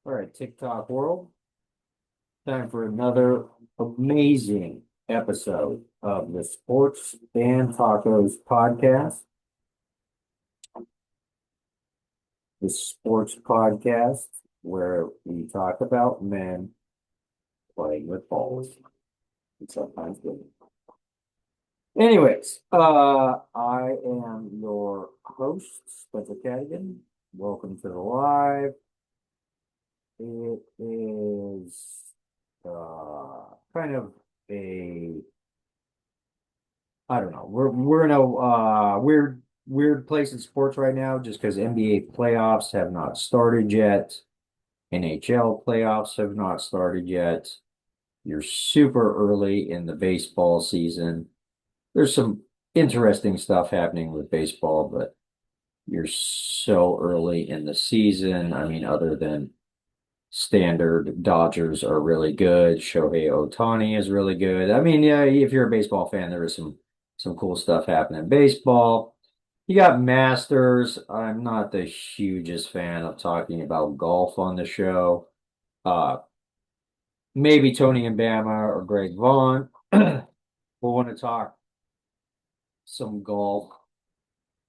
All right, TikTok world. Time for another amazing episode of the Sports and Tacos podcast. The sports podcast where we talk about men playing with balls. And sometimes good. Anyways, I am your host, Spencer Cadigan. Welcome to the live. It is kind of a I don't know. We're in a weird place in sports right now just because NBA playoffs have not started yet. NHL playoffs have not started yet. You're super early in the baseball season. There's some interesting stuff happening with baseball, but you're so early in the season. I mean, other than standard Dodgers are really good. Shohei Ohtani is really good. I mean, yeah, if you're a baseball fan, there is some cool stuff happening in baseball. You got Masters. I'm not the hugest fan of talking about golf on the show. Uh, maybe Tony and Bama or Greg Vaughn will want to talk some golf.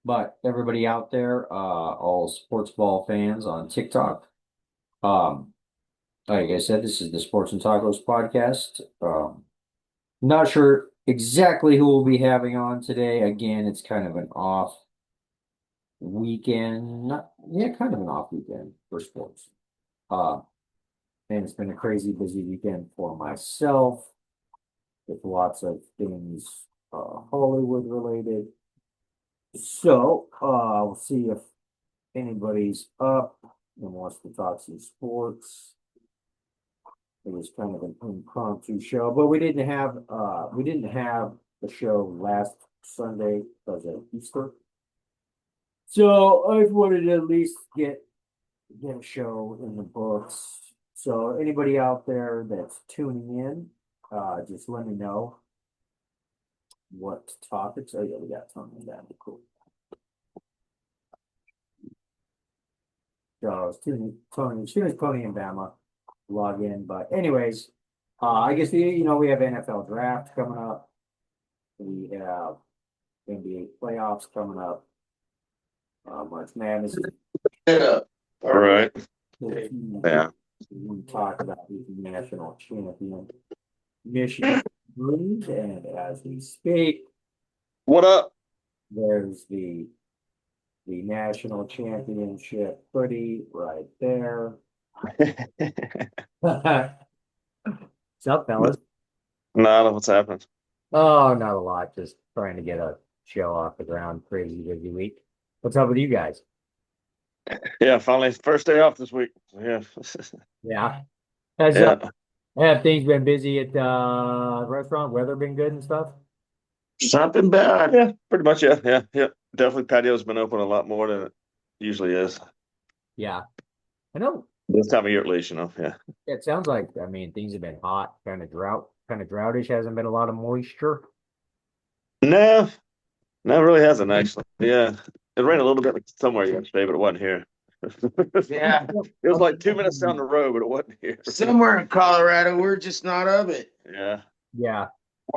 But everybody out there, all sports ball fans on TikTok, um, like I said, this is the Sports and Tacos podcast. Not sure exactly who we'll be having on today. Again, it's kind of an off weekend. Kind of an off weekend for sports. Uh, and it's been a crazy busy weekend for myself with lots of things Hollywood related. So, we'll see if anybody's up and wants to talk some sports. It was kind of an impromptu show, but we didn't have the show last Sunday because of Easter. So I wanted to at least get a show in the books. So anybody out there that's tuning in, just let me know what topics. Oh yeah, we got Tony and that. Cool. So I was tuning Tony, as soon as Tony and Bama log in. But anyways, I guess we have NFL draft coming up. We have NBA playoffs coming up. March Madness. Yeah. All right. Yeah. We talk about the national champion, Michigan Blues, and as we speak, What up? there's the national championship hoodie right there. What's up, fellas? Nada, what's happening? Oh, not a lot. Just trying to get a show off the ground. Crazy busy week. What's up with you guys? Yeah, finally first day off this week. Yeah. Yeah. Has Yeah. have things been busy at the restaurant? Weather been good and stuff? It's not been bad. Yeah, pretty much, yeah. Yeah. Yeah. Definitely patio's been open a lot more than it usually is. Yeah. I know This time of year at least, Yeah. it sounds like things have been hot, kind of droutish, hasn't been a lot of moisture. No, no, it really hasn't actually. Yeah. It rained a little bit somewhere yesterday, but it wasn't here. Yeah, It was like 2 minutes down the road, but it wasn't here. somewhere in Colorado, we're just not of it. Yeah. Yeah.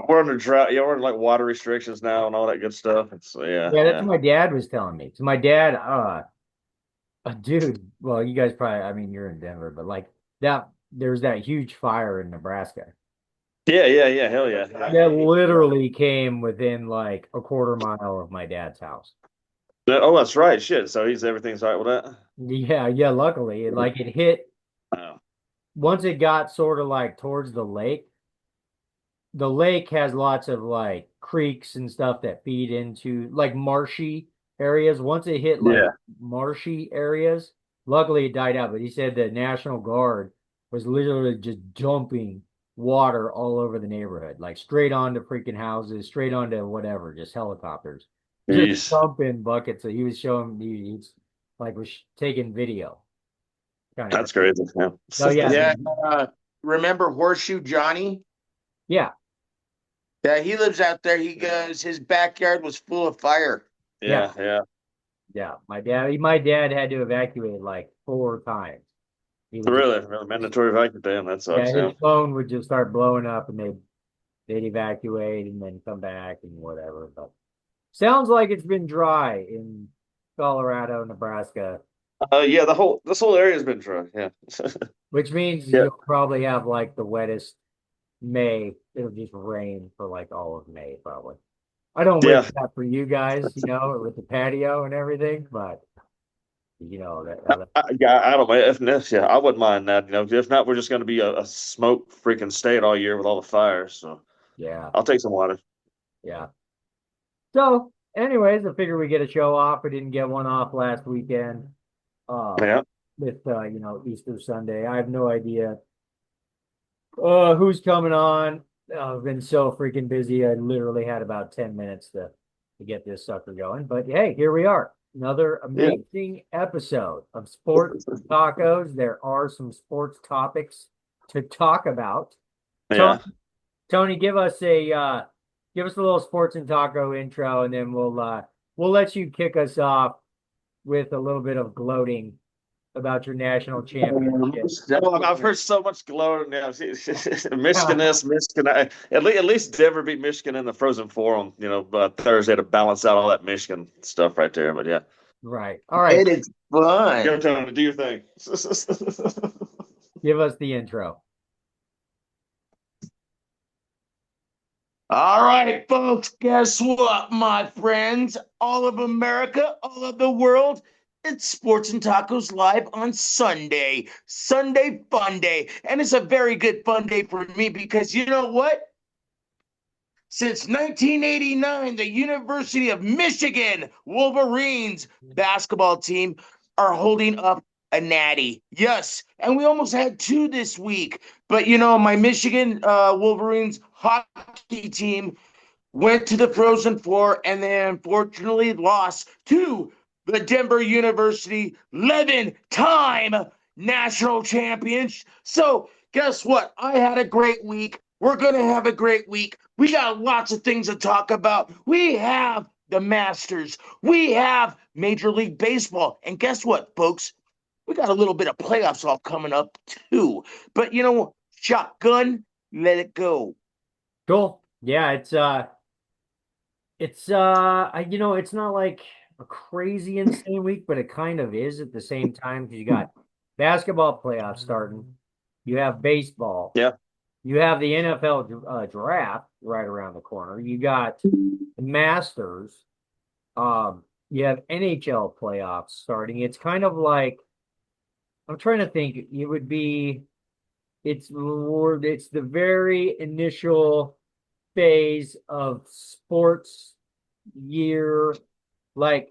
We're under drought. Yeah, we're under like water restrictions now and all that good stuff. It's yeah, Yeah, that's yeah. what my dad was telling me. So my dad, dude, well, you guys probably, you're in Denver, but like there's that huge fire in Nebraska. Yeah, yeah, yeah. Hell yeah. That literally came within like a quarter mile of my dad's house. Oh, that's right. Shit. So everything's all right with that. Yeah, yeah, luckily, it hit Oh. once it got sort of like towards the lake. The lake has lots of like creeks and stuff that feed into like marshy areas. Once it hit like Yeah. marshy areas, luckily it died out. But he said the National Guard was literally just dumping water all over the neighborhood, like straight onto freaking houses, straight onto whatever, just helicopters, just Jeez. dumping buckets. So he was showing me, he's like was taking video, kind of That's crazy. crazy. Yeah. So yeah, Yeah, remember Horseshoe Johnny? yeah, Yeah, he lives out there. He goes, his backyard was full of fire. yeah. Yeah, yeah. Yeah, my dad had to evacuate like 4 times. He would just, Really, really mandatory vacuum. Damn, that yeah, sucks. his Yeah. phone would just start blowing up, and they'd evacuate and then come back and whatever. But sounds like it's been dry in Colorado, Nebraska, Yeah. This whole area has been dry. Yeah. which means Yeah. you'll probably have like the wettest May. It'll just rain for like all of May, probably. I don't wish Yeah. that for you guys, with the patio and everything, but that Yeah. I don't know. Yeah, I wouldn't mind that. If not, we're just going to be a smoke freaking state all year with all the fires. So yeah, I'll take some water. yeah. So, anyways, I figure we get a show off. We didn't get one off last weekend. Uh, Yeah. with Easter Sunday. I have no idea who's coming on. I've been so freaking busy. I literally had about 10 minutes to get this sucker going. But hey, here we are. Another Yeah. amazing episode of Sports Tacos. There are some sports topics to talk about. Tony, Yeah. Tony, give us a little sports and taco intro, and then we'll let you kick us off with a little bit of gloating about your national championship. Oh, I've heard so much glow now. Michigan this, Michigan that. At least Denver beat Michigan in the Frozen Four on Thursday to balance out all that Michigan stuff right there. But yeah, Right. All right. It is fun. go Tony, do your thing. Give us the intro. All right, folks, guess what, my friends? All of America, all of the world, it's Sports and Tacos Live on Sunday. Sunday Fun Day. And it's a very good fun day for me because you know what? Since 1989, the University of Michigan Wolverines basketball team are holding up a natty. Yes, and we almost had two this week. But my Michigan Wolverines hockey team went to the Frozen Four and they unfortunately lost to the Denver University 11-time national champions. So guess what? I had a great week. We're going to have a great week. We got lots of things to talk about. We have the Masters. We have Major League Baseball. And guess what, folks? We got a little bit of playoffs all coming up too. But shotgun, let it go. Cool. Yeah, it's not like a crazy insane week, but it kind of is at the same time because you got basketball playoffs starting, you have baseball, Yeah. you have the NFL draft right around the corner, you got the Masters, you have NHL playoffs starting. It's kind of like I'm trying to think. It would be it's the very initial phase of sports year, like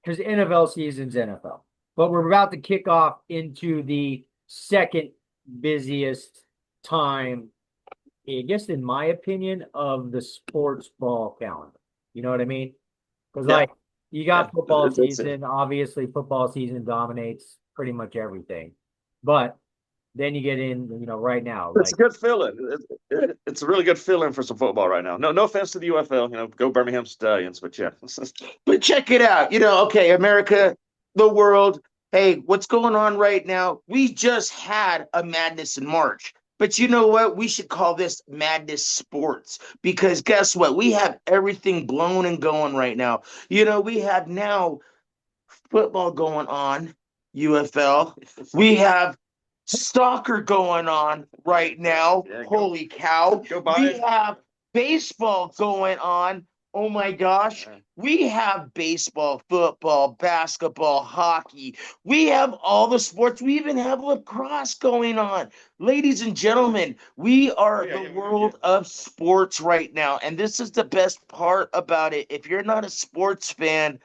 because NFL season's NFL, but we're about to kick off into the second busiest time, I guess, in my opinion, of the sports ball calendar. You know what I mean? Because Yeah. like you got football It's season, obviously football season dominates pretty much everything, but then you get in, right now, it's like a good feeling. It's a really good feeling for some football right now. No offense to the UFL. Go Birmingham Stallions, but yeah. But check it out. Okay, America, the world. Hey, what's going on right now? We just had a madness in March. But you know what? We should call this Madness Sports because guess what? We have everything blown and going right now. We have now football going on, UFL. We have soccer going on right now. Yeah, Holy cow. go buy We it. have baseball going on. Oh my gosh. We have baseball, football, basketball, hockey. We have all the sports. We even have lacrosse going on. Ladies and gentlemen, we are the world of sports right now. And this is the best part about it. If you're not a sports fan,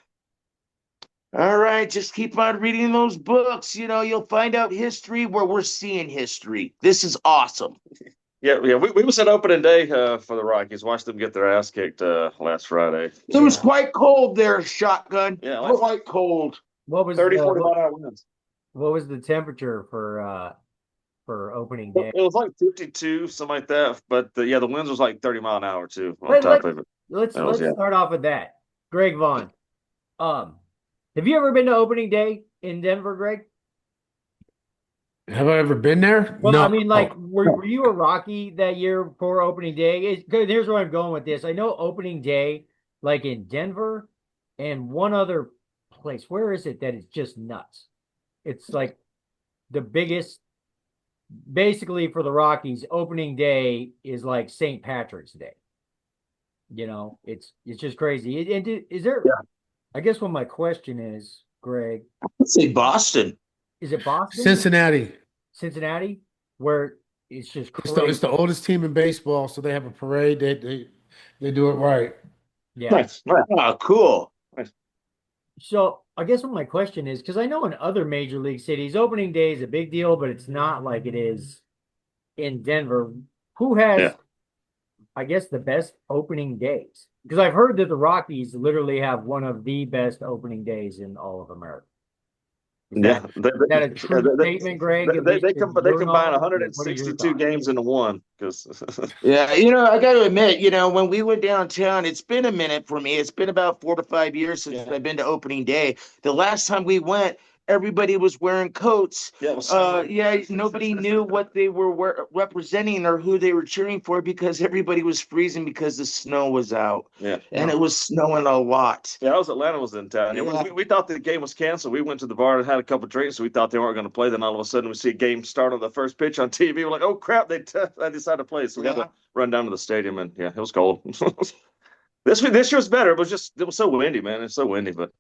all right, just keep on reading those books. You'll find out history where we're seeing history. This is awesome. Yeah. We was at opening day for the Rockies. Watched them get their ass kicked last Friday. It was quite cold there, Shotgun. Yeah, Quite cold. what was 30, the 40 what, mile an hour winds. what was the temperature for opening day? It was like 52, something like that. But the winds was like 30 mile an hour too on Wait, top of it. let's That was, yeah. start off with that. Greg Vaughn. Have you ever been to opening day in Denver, Greg? Have I ever been there? Well, I No. mean, like, were you a Rocky that year for opening day? Here's where I'm going with this. I know opening day, like in Denver and one other place. Where is it that is just nuts? It's like the biggest, basically for the Rockies, opening day is like St. Patrick's Day. It's just crazy. Is there? Yeah. I guess what my question is, Greg, Let's say Boston. is it Boston, Cincinnati. Cincinnati, where it's just It's crazy? the oldest team in baseball, so they have a parade. They do it right. Yeah. Nice. Nice. Oh, cool. Nice. So I guess what my question is, because I know in other major league cities, opening day is a big deal, but it's not like it is in Denver. Who has, Yeah. I guess, the best opening days? Because I've heard that the Rockies literally have one of the best opening days in all of America. Is Yeah, that is that a true statement, Greg? At least in they your combine knowledge? What are your 162 thoughts? games into one because Yeah, I got to admit, when we went downtown, it's been a minute for me. It's been about 4 to 5 years since yeah, I've been to opening day. The last time we went, everybody was wearing coats. yeah, it was, Yeah, nobody knew what they were representing or who they were cheering for because everybody was freezing because the snow was out yeah. and it was snowing a lot. Yeah, Atlanta was in town. Yeah, Yeah. we thought the game was canceled. We went to the bar and had a couple drinks. So we thought they weren't going to play. Then all of a sudden, we see a game start on the first pitch on TV. We're like, "Oh crap! They decided to play." So we had Yeah. to run down to the stadium, and yeah, it was cold. This year was better. It was so windy, man. It's so windy, but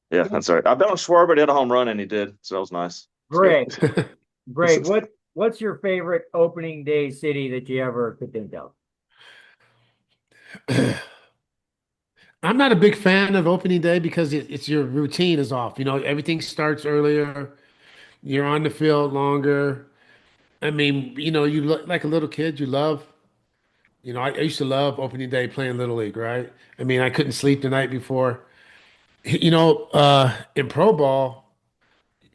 yeah, that's all right. I bet on Schwarber did a home run, and he did, so that was nice. It's Greg, good. Greg, what's your favorite opening day city that you ever could think of? I'm not a big fan of opening day because it's your routine is off. Everything starts earlier. You're on the field longer. I mean, you look like a little kid. You love. I used to love opening day playing Little League, right? I mean, I couldn't sleep the night before. In pro ball,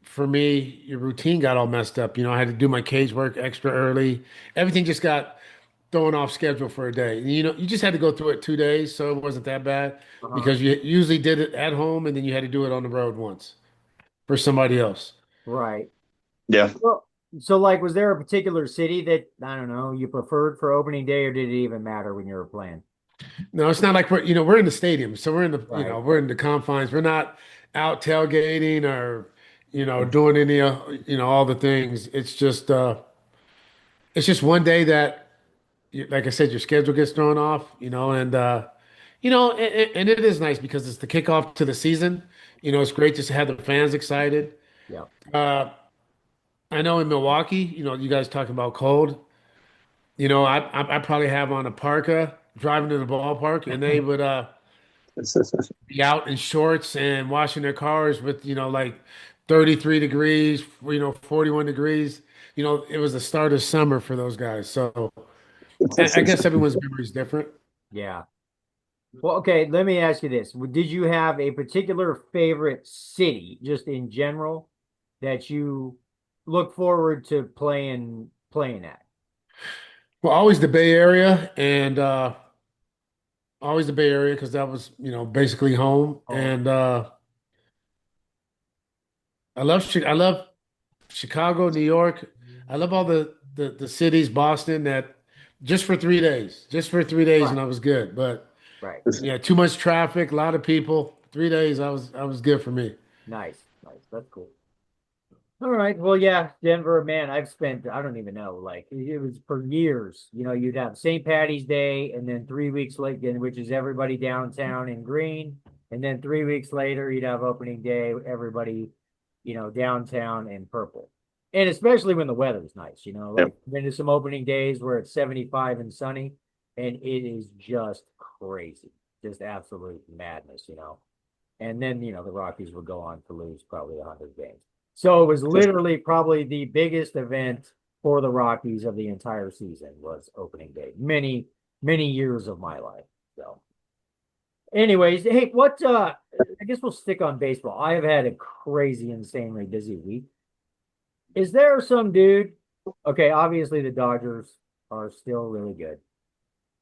for me, your routine got all messed up. I had to do my cage work extra early. Everything just got thrown off schedule for a day. You just had to go through it 2 days, so it wasn't that bad Uh-huh. because you usually did it at home and then you had to do it on the road once for somebody else. Right. Yeah, Well, so like, was there a particular city that, I don't know, you preferred for opening day, or did it even matter when you were playing? No, it's not like we're in the stadium, so Right. we're in the confines. We're not out tailgating or doing any all the things. It's just one day that like I said, your schedule gets thrown off, and it is nice because it's the kickoff to the season. It's great just to have the fans excited. Yeah. Uh, I know in Milwaukee, you guys talking about cold. I probably have on a parka driving to the ballpark, and they would be out in shorts and washing their cars with like 33 degrees, 41 degrees. It was the start of summer for those guys. So I guess everyone's memory is different. Yeah. Well, okay, let me ask you this. Did you have a particular favorite city, just in general, that you look forward to playing at? Well, always the Bay Area and always the Bay Area because that was, basically home. Oh, And I love Chicago, New York. I love all the cities, Boston, that just for 3 days, right, and I was good. But right. yeah, too much traffic, a lot of people. 3 days, I was good for me. Nice, nice. That's cool. All right. Well, yeah, Denver, man, I've spent, I don't even know, like it was for years. You'd have St. Patty's Day and then 3 weeks later, which is everybody downtown in green. And then 3 weeks later, you'd have opening day, everybody, downtown in purple. And especially when the weather's nice, yeah. like been to some opening days where it's 75 and sunny, and it is just crazy, just absolute madness. And then, the Rockies would go on to lose probably 100 games. So it was literally probably the biggest event for the Rockies of the entire season was opening day. Many, many years of my life. So anyways, hey, I guess we'll stick on baseball. I have had a crazy, insanely busy week. Is there some dude? Okay, obviously the Dodgers are still really good.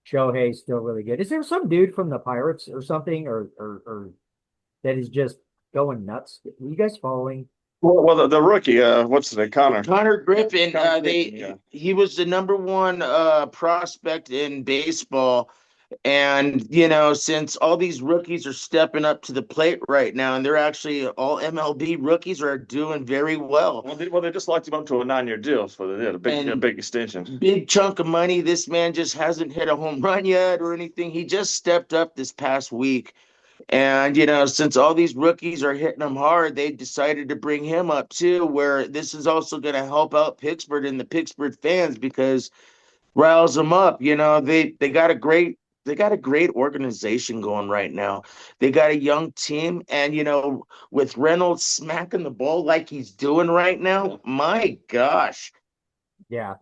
Shohei's still really good. Is there some dude from the Pirates or something or that is just going nuts? Are you guys following? Well, the rookie, what's the Connor? Connor Griffin, Connor Griffin, yeah. he was the number one prospect in baseball. And, since all these rookies are stepping up to the plate right now, and they're actually all MLB rookies are doing very well. Well, they just locked him up to a 9-year deal, so they did a big extension. Big chunk of money. This man just hasn't hit a home run yet or anything. He just stepped up this past week. And, since all these rookies are hitting him hard, they decided to bring him up too, where this is also going to help out Pittsburgh and the Pittsburgh fans because riles them up. They got a great organization going right now. They got a young team, and with Reynolds smacking the ball like he's doing right now, my gosh. Yeah.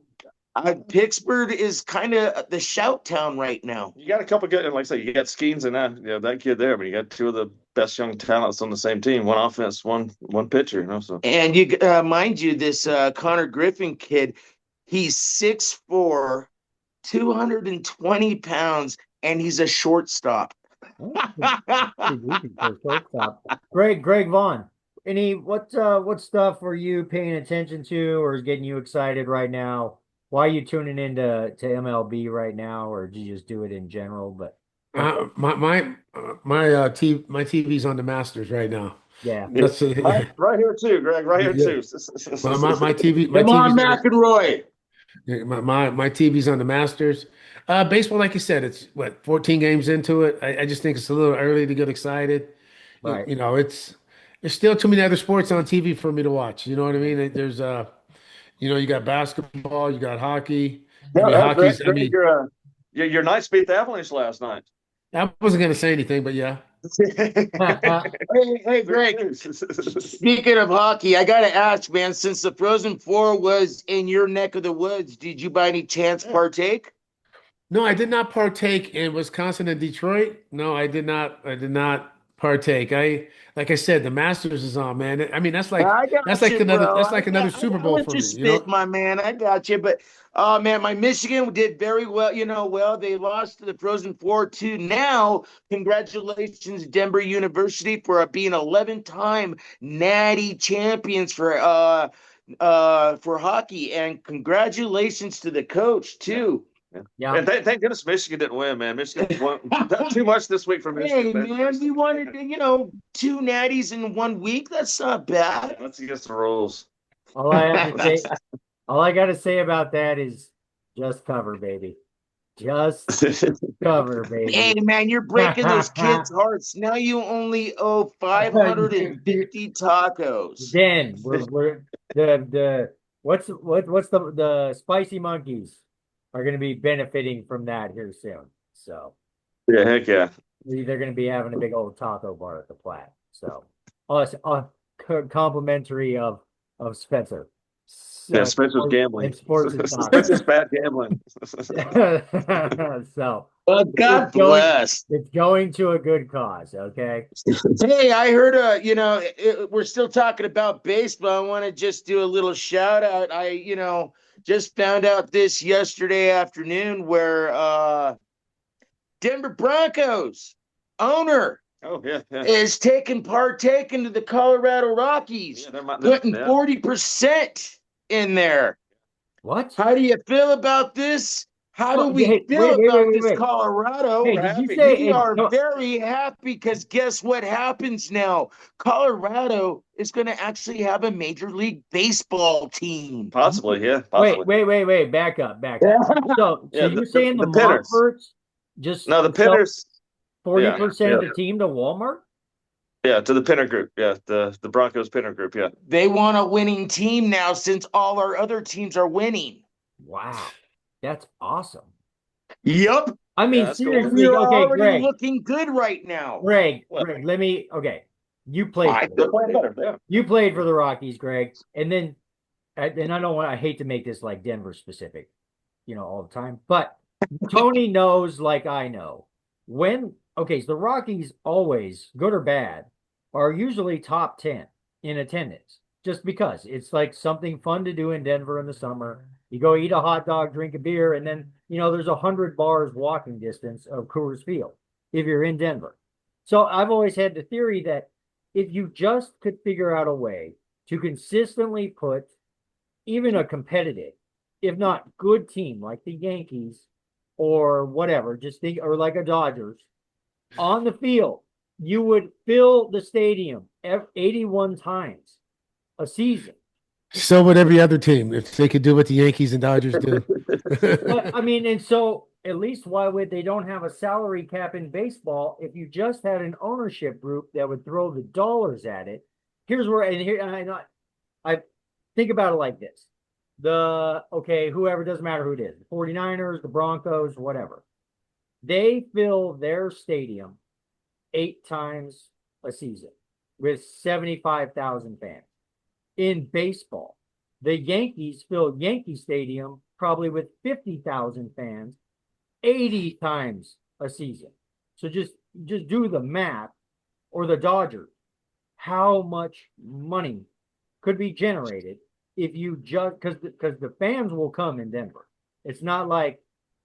Pittsburgh is kind of the shout town right now. You got a couple good, like I say, you got Skeens and that kid there, but you got two of the best young talents on the same team. One offense, one pitcher. So. And you mind you, this Connor Griffin kid, he's 6'4", 220 pounds, and he's a shortstop. Greg Vaughn, what stuff are you paying attention to or is getting you excited right now? Why are you tuning into MLB right now, or do you just do it in general? But my TV's on the Masters right now. yeah, That's right here too, Greg. Right here too. my TV. Come on, McElroy. My TV's on the Masters. Baseball, like you said, it's 14 games into it. I just think it's a little early to get excited. right. There's still too many other sports on TV for me to watch. You know what I mean? There's you got basketball, you got hockey. Hockey's. Greg, your Knights beat the Avalanche last night. I wasn't going to say anything, but yeah. Hey, Greg. Speaking of hockey, I got to ask, man, since the Frozen Four was in your neck of the woods, did you by any chance partake? No, I did not partake in Wisconsin and Detroit. No, I did not. I did not partake. Like I said, the Masters is on, man. I mean, that's like another Super Bowl for me. My man. I got you. But man, my Michigan did very well. They lost to the Frozen Four 2. Now, congratulations, Denver University, for being 11-time Natty champions for hockey, and congratulations to the coach too. Yeah. And thank goodness Michigan didn't win, man. Michigan won too much this week for Michigan. Hey, man, we wanted, 2 natties in 1 week. That's not bad. That's against the rules. All I got to say about that is just cover, baby. Just cover, baby. Hey, man, you're breaking those kids' hearts. Now you only owe 550 tacos. Then we're what's the spicy monkeys are going to be benefiting from that here soon. So yeah, heck yeah. They're going to be having a big old taco bar at the Platte. So complimentary of Spencer. Yeah, Spencer's gambling. Spencer's bad gambling. So well, God bless. It's going to a good cause, okay? Hey, I heard we're still talking about baseball. I want to just do a little shout out. I just found out this yesterday afternoon where Denver Broncos owner is partake into the Colorado Rockies, putting 40% in there. What? How do you feel about this? How do we feel about this, Colorado? Hey, we are very happy because guess what happens now? Colorado is going to actually have a Major League Baseball team. Possibly, yeah. Possibly. Wait. Back up. So you're saying the Monforts the Pinners 40% of the team to Walmart? Yeah, to the Pinner Group. Yeah, the Broncos Pinner Group. Yeah, they want a winning team now since all our other teams are winning. Wow, that's awesome. Yep. I mean, seriously, we're already Greg, looking good right now. Greg, let me. Okay, you played. You played for the Rockies, Greg, and then, and I hate to make this like Denver specific, all the time, but Tony knows, like I know, so the Rockies always, good or bad, are usually top 10 in attendance, just because it's like something fun to do in Denver in the summer. You go eat a hot dog, drink a beer, and then, there's 100 bars walking distance of Coors Field if you're in Denver. So I've always had the theory that if you just could figure out a way to consistently put even a competitive, if not good team like the Yankees or whatever, just think, or like a Dodgers on the field, you would fill the stadium 81 times a season. So would every other team if they could do what the Yankees and Dodgers do. But I mean, and so at least why would they don't have a salary cap in baseball if you just had an ownership group that would throw the dollars at it? Here's where, and here, and I think about it like this. Whoever, doesn't matter who it is, the 49ers, the Broncos, whatever. They fill their stadium 8 times a season with 75,000 fans. In baseball, the Yankees fill Yankee Stadium probably with 50,000 fans 80 times a season. So just do the math. Or the Dodgers, how much money could be generated if you just, because the fans will come in Denver. It's not like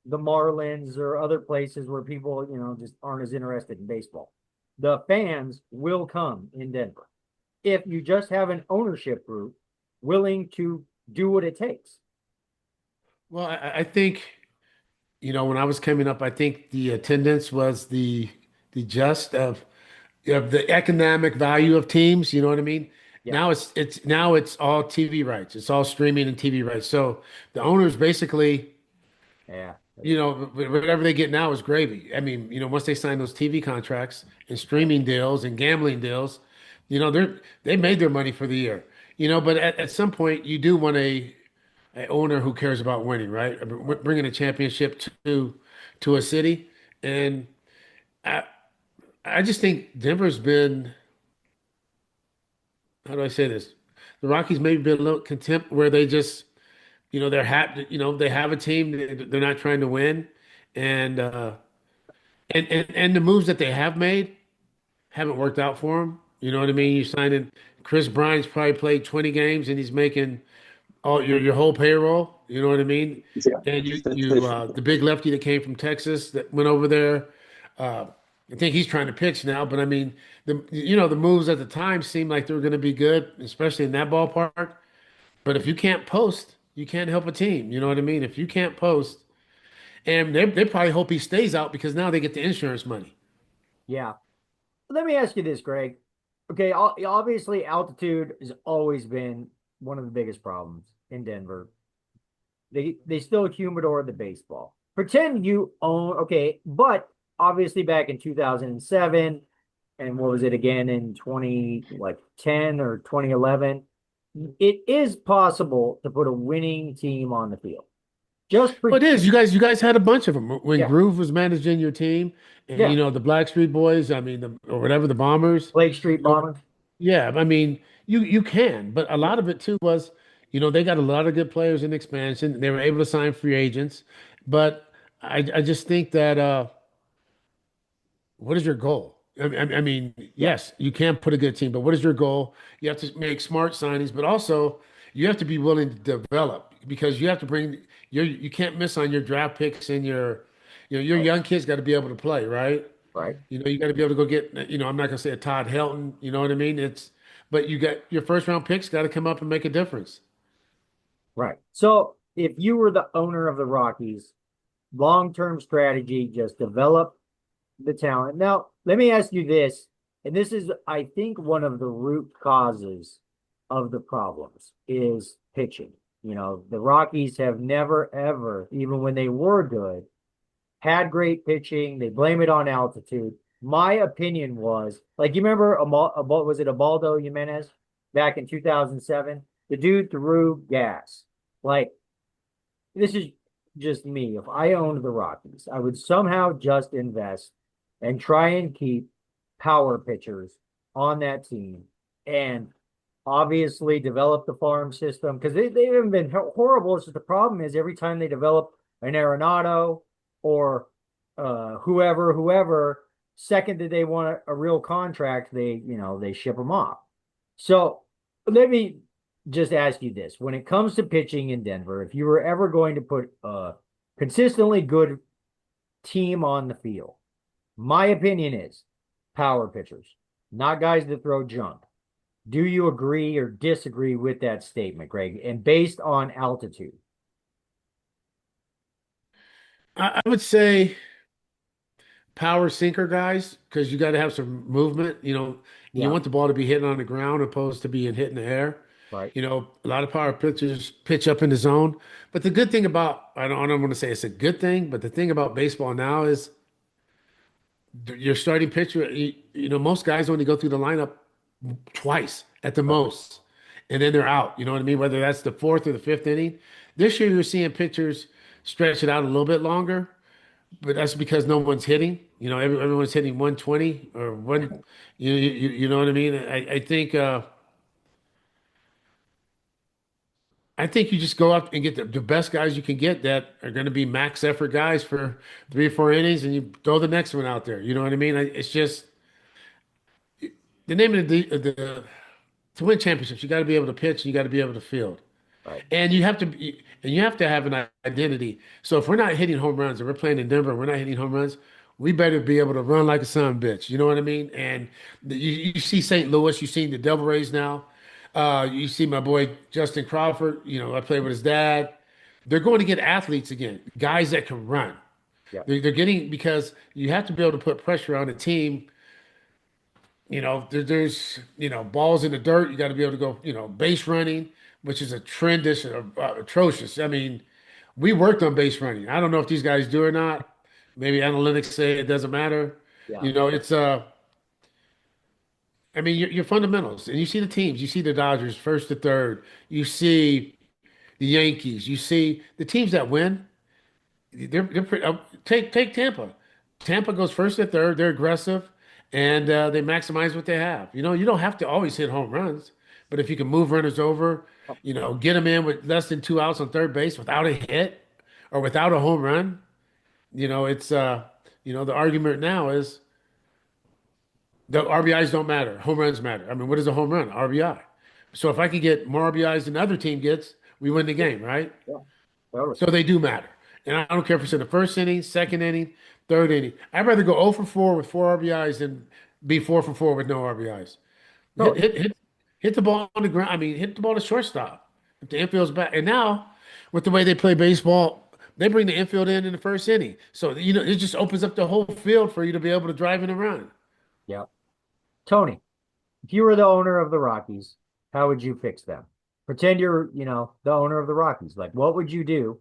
the Marlins or other places where people, just aren't as interested in baseball. The fans will come in Denver if you just have an ownership group willing to do what it takes. Well, I think, when I was coming up, I think the attendance was the just of the economic value of teams. You know what I mean? Yeah. Now it's all TV rights. It's all streaming and TV rights. So the owners basically, Yeah. whatever they get now is gravy. I mean, once they sign those TV contracts and streaming deals and gambling deals, they made their money for the year. But at some point you do want a owner who cares about winning, right? Bringing a championship to a city, and I I just think Denver's been, how do I say this? The Rockies maybe been a little contempt where they just, they're happy, they have a team, they're not trying to win, and and the moves that they have made haven't worked out for them. You know what I mean? You signed in Chris Bryant's probably played 20 games and he's making all your whole payroll. You know what I mean? Yeah. And you the big lefty that came from Texas that went over there. Uh, I think he's trying to pitch now, but I mean, the moves at the time seemed like they were going to be good, especially in that ballpark. But if you can't post, you can't help a team. You know what I mean? If you can't post, and they probably hope he stays out because now they get the insurance money. Yeah. Let me ask you this, Greg. Okay, obviously altitude has always been one of the biggest problems in Denver. They still humidor the baseball. Pretend you own, okay, but obviously back in 2007 and what was it again in 10 or 2011, it is possible to put a winning team on the field. Well, it is. You guys had a bunch of them when Yeah. Groove was managing your team, and Yeah. the Black Street Boys. I mean, or whatever the Bombers. Lake Street You know, Bombers. yeah, I mean, you can, but a lot of it too was, they got a lot of good players in expansion. They were able to sign free agents, but I just think that what is your goal? I mean, Yeah. yes, you can put a good team, but what is your goal? You have to make smart signings, but also you have to be willing to develop because you have to bring you can't miss on your draft picks and your young kids got to be able to play, right? Right. You got to be able to go get, I'm not going to say a Todd Helton, you know what I mean? But you got your first round picks got to come up and make a difference. Right. So if you were the owner of the Rockies, long-term strategy, just develop the talent. Now, let me ask you this, and this is, I think, one of the root causes of the problems is pitching. The Rockies have never, ever, even when they were good, had great pitching. They blame it on altitude. My opinion was, like, you remember, was it Abaldo Jimenez back in 2007? The dude threw gas. Like, this is just me. If I owned the Rockies, I would somehow just invest and try and keep power pitchers on that team and obviously develop the farm system because they haven't been horrible. It's just the problem is every time they develop an Arenado or whoever, second that they want a real contract, they ship them off. So let me just ask you this. When it comes to pitching in Denver, if you were ever going to put a consistently good team on the field, my opinion is power pitchers, not guys that throw junk. Do you agree or disagree with that statement, Greg? And based on altitude. I would say power sinker guys, because you got to have some movement, and you Yeah, want the ball to be hitting on the ground opposed to being hit in the air. right. A lot of power pitchers pitch up in the zone. But the good thing about, I don't want to say it's a good thing, but the thing about baseball now is your starting pitcher, most guys only go through the lineup twice at the Right. most, and then they're out. You know what I mean? Whether that's the fourth or the fifth inning. This year, you're seeing pitchers stretch it out a little bit longer, but that's because no one's hitting. Everyone's hitting 120 or one. You know what I mean? I think you just go up and get the best guys you can get that are going to be max effort guys for 3 or 4 innings, and you throw the next one out there. You know what I mean? It's just the name of the to win championships. You got to be able to pitch. And you got to be able to field. Right. And you have to have an identity. So if we're not hitting home runs and we're playing in Denver, and we're not hitting home runs. We better be able to run like a son of a bitch. You know what I mean? And you see St. Louis, you see the Devil Rays now. You see my boy Justin Crawford. I played with his dad. They're going to get athletes again, guys that can run. Yeah. They're getting because you have to be able to put pressure on a team. There's balls in the dirt. You got to be able to go, base running, which is a trend that's atrocious. I mean, we worked on base running. I don't know if these guys do or not. Maybe analytics say it doesn't matter. Yeah. It's I mean, your fundamentals, and you see the teams. You see the Dodgers first to third. You see the Yankees. You see the teams that win. They're pretty, take Tampa. Tampa goes first to third. They're aggressive, and they maximize what they have. You don't have to always hit home runs, but if you can move runners over, get them in with less than 2 outs on third base without a hit or without a home run, it's the argument now is the RBIs don't matter. Home runs matter. I mean, what is a home run? RBI. So if I can get more RBIs than the other team gets, we win the game, right? Yeah. Totally. So they do matter. And I don't care if it's in the first inning, second inning, third inning. I'd rather go 0 for 4 with 4 RBIs than be 4 for 4 with no RBIs. Hit, Totally. hit the ball on the ground. I mean, hit the ball to shortstop. If the infield's back. And now, with the way they play baseball, they bring the infield in the first inning. So, it just opens up the whole field for you to be able to drive in and run. Yeah. Tony, if you were the owner of the Rockies, how would you fix them? Pretend you're, the owner of the Rockies. Like, what would you do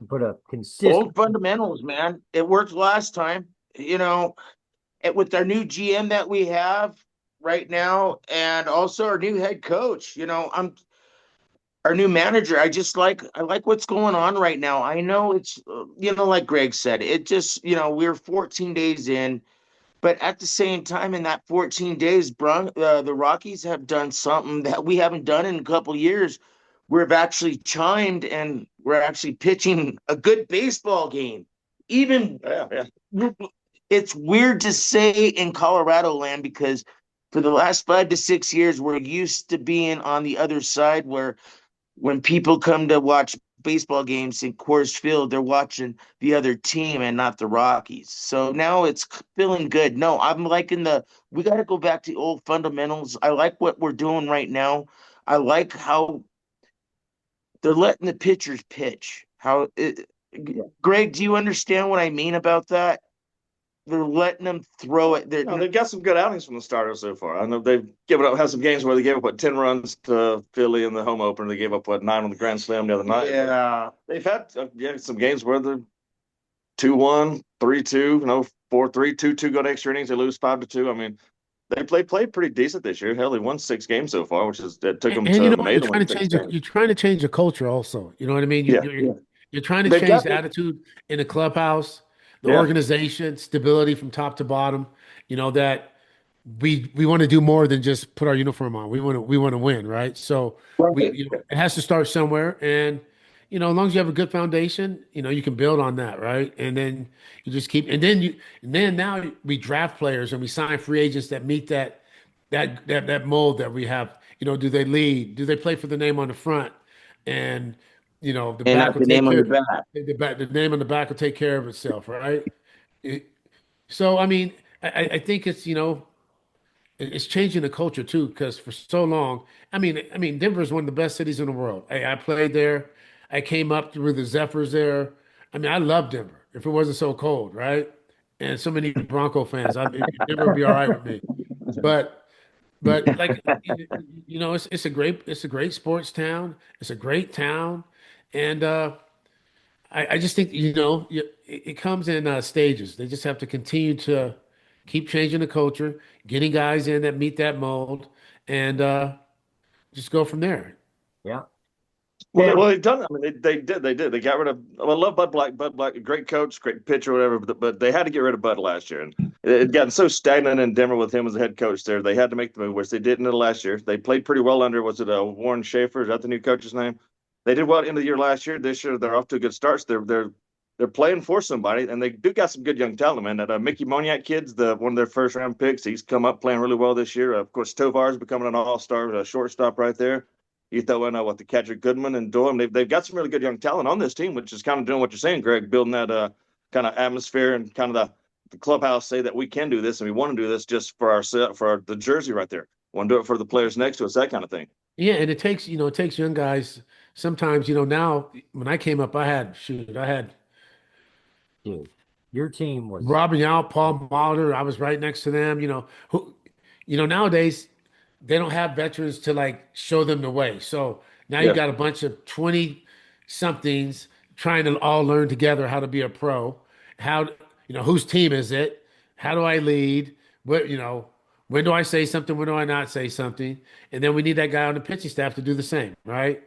to put a consistent? Old fundamentals, man. It worked last time. With our new GM that we have right now, and also our new head coach. I'm our new manager. I like what's going on right now. I know it's like Greg said, it just we're 14 days in, but at the same time, in that 14 days, the Rockies have done something that we haven't done in a couple years. We've actually chimed and we're actually pitching a good baseball game. Even Yeah, it's weird to say in Colorado land because for the last 5 to 6 years, we're used to being on the other side where when people come to watch baseball games in Coors Field, they're watching the other team and not the Rockies. So now it's feeling good. No, I'm liking we got to go back to old fundamentals. I like what we're doing right now. I like how they're letting the pitchers pitch. Greg, do you understand what I mean about that? They're letting them throw it. they've got some good outings from the starters so far. I know they've had some games where they gave up 10 runs to Philly in the home opener. They gave up 9 on the Grand Slam the other night. Yeah, They've had some games where they're 2-1, 3-2, 4-3, 2-2 go to extra innings. They lose 5-2. I mean, they played pretty decent this year. Hell, they won 6 games so far, it took them And to you're May to trying win to six change games. you're trying to change the culture also. You know what I mean? Yeah, You're trying to they've change got the attitude in the clubhouse, the yeah. organization, stability from top to bottom. That we want to do more than just put our uniform on. We want to win, right? So right. it has to start somewhere, and as long as you have a good foundation, you can build on that, right? And then you just keep, and then now we draft players and we sign free agents that meet that mold that we have. Do they lead? Do they play for the name on the front? And the And back not will the take name on care. the back. The name on the back will take care of itself, right? So I mean, I think it's it's changing the culture too, because for so long, I mean, Denver is one of the best cities in the world. I played there. I came up through the Zephyrs there. I mean, I love Denver. If it wasn't so cold, right? And so many Bronco fans, Denver would be all right with me. But like it's a great sports town. It's a great town, and I just think it comes in stages. They just have to continue to keep changing the culture, getting guys in that meet that mold, and just go from there. Yeah. Well, they've done. I mean, they got rid of. I love Bud Black. Bud Black, a great coach, great pitcher, whatever. But they had to get rid of Bud last year, and it had gotten so stagnant in Denver with him as the head coach there. They had to make the move, which they did in the last year. They played pretty well under. Was it Warren Schaefer? Is that the new coach's name? They did well at the end of the year last year. This year they're off to a good start. So they're playing for somebody, and they do got some good young talent, man. That Mickey Moniak kid's one of their first round picks. He's come up playing really well this year. Of course, Tovar's becoming an all-star shortstop right there. You throw in with the catcher Goodman and Doyle. They've got some really good young talent on this team, which is kind of doing what you're saying, Greg, building that kind of atmosphere and kind of the clubhouse say that we can do this and we want to do this just for the jersey right there. Want to do it for the players next to us, that kind of thing. Yeah, and it takes young guys. Sometimes, now when I came up, I had Dude, your team was Robin Yount, Paul Molitor. I was right next to them. Nowadays they don't have veterans to like show them the way. So now you Yeah. got a bunch of 20 somethings trying to all learn together how to be a pro. How, whose team is it? How do I lead? When do I say something? When do I not say something? And then we need that guy on the pitching staff to do the same, right?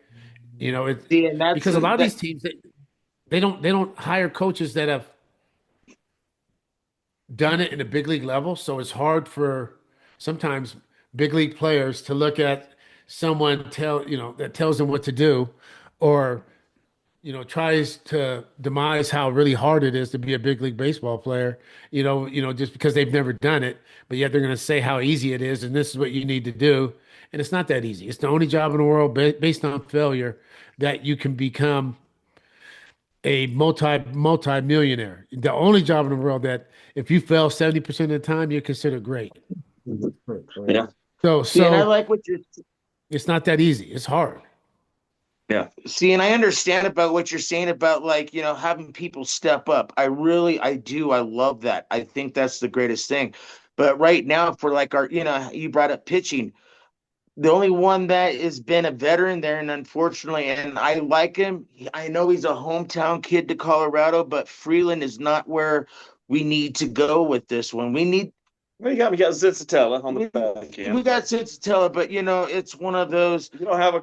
It See, and that's because a lot of that. these teams they don't hire coaches that have done it in a big league level, so it's hard for sometimes big league players to look at someone that tells them what to do, or tries to demise how really hard it is to be a big league baseball player. Just because they've never done it, but yet they're going to say how easy it is, and this is what you need to do, and it's not that easy. It's the only job in the world based on failure that you can become a multi millionaire. The only job in the world that if you fail 70% of the time, you're considered great. Yeah. So See, and I so like what you're. it's not that easy. It's hard. Yeah. See, and I understand about what you're saying about having people step up. I do. I love that. I think that's the greatest thing. But right now, for like you brought up pitching. The only one that has been a veteran there, and unfortunately, and I like him. I know he's a hometown kid to Colorado, but Freeland is not where we need to go with this one. Well, we got Zitsatella on the We, back we end. got Sensatella, but it's one of those. You don't have a